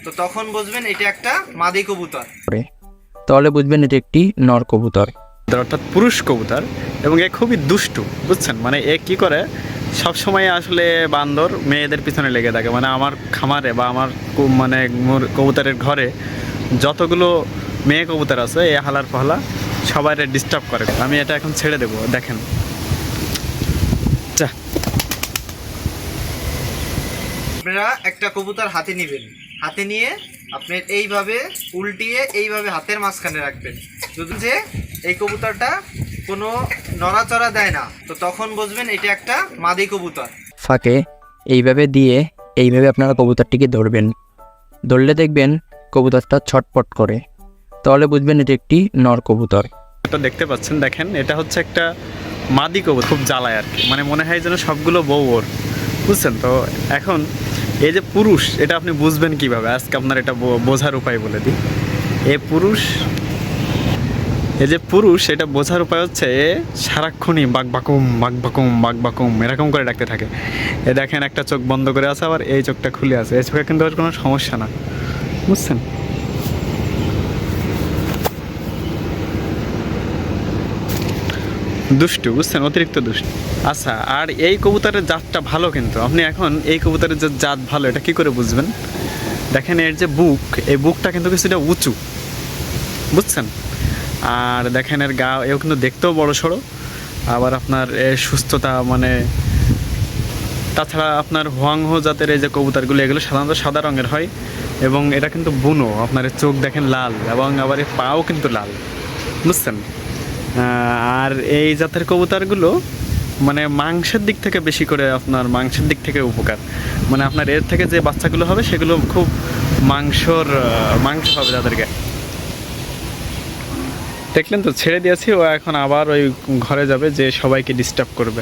তো তখন বুঝবেন এটা একটা মাদি কবুতর। তাহলে বুঝবেন এটা একটি নর কবুতর। অর্থাৎ পুরুষ কবুতর, এবং এ খুবই দুষ্টু, বুঝছেন। মানে এ কি করে, সব সময় আসলে বান্দর মেয়েদের পিছনে লেগে থাকে। মানে আমার খামারে বা আমার মানে কবুতরের ঘরে যতগুলো মেয়ে কবুতর আছে এ হালার পহলা সবাই ডিস্টার্ব করে। আমি এটা এখন ছেড়ে দেবো, দেখেন। যা, আপনারা একটা কবুতর হাতে নেবেন, হাতে নিয়ে আপনি এইভাবে উল্টিয়ে এইভাবে হাতের মাঝখানে রাখবেন। যদি যে এই কবুতরটা কোনো নড়াচড়া দেয় না, তো তখন বুঝবেন এটা একটা মাদি কবুতর। ফাঁকে এইভাবে দিয়ে এইভাবে আপনারা কবুতরটিকে ধরবেন। ধরলে দেখবেন কবুতরটা ছটপট করে, তাহলে বুঝবেন এটা একটি নর কবুতর। এটা দেখতে পাচ্ছেন, দেখেন এটা হচ্ছে একটা মাদি কবুতর। খুব জ্বালায় আর কি, মানে মনে হয় যেন সবগুলো বউ ওর, বুঝছেন। তো এখন এই যে পুরুষ, এটা আপনি বুঝবেন কিভাবে, আজকে আপনার এটা বোঝার উপায় বলে দিই। এই যে পুরুষ এটা বোঝার উপায় হচ্ছে এ সারাক্ষণই বাকবাকুম বাকবাকুম বাকবাকুম এরকম করে ডাকতে থাকে। এ দেখেন একটা চোখ বন্ধ করে আছে, আবার এই চোখটা খুলে আছে। এই চোখে কিন্তু আর কোনো সমস্যা না, বুঝছেন। দুষ্টু, বুঝছেন, অতিরিক্ত দুষ্টু। আচ্ছা, আর এই কবুতরের জাতটা ভালো, কিন্তু আপনি এখন এই কবুতরের যে জাত ভালো এটা কি করে বুঝবেন? দেখেন এর যে বুক, এই বুকটা কিন্তু কিছুটা উঁচু, বুঝছেন। আর দেখেন এর গা, এও কিন্তু দেখতেও বড় সড়ো। আবার আপনার এর সুস্থতা, মানে তাছাড়া আপনার হোয়াংহো জাতের এই যে কবুতরগুলো, এগুলো সাধারণত সাদা রঙের হয়, এবং এটা কিন্তু বুনো। আপনার এর চোখ দেখেন লাল, এবং আবার এর পাও কিন্তু লাল, বুঝছেন। আর এই জাতের কবুতরগুলো মানে মাংসের দিক থেকে বেশি করে, আপনার মাংসের দিক থেকে উপকার। মানে আপনার এর থেকে যে বাচ্চাগুলো হবে সেগুলো খুব মাংস হবে তাদেরকে। দেখলেন তো, ছেড়ে দিয়েছি, ও এখন আবার ওই ঘরে যাবে, যে সবাইকে ডিস্টার্ব করবে।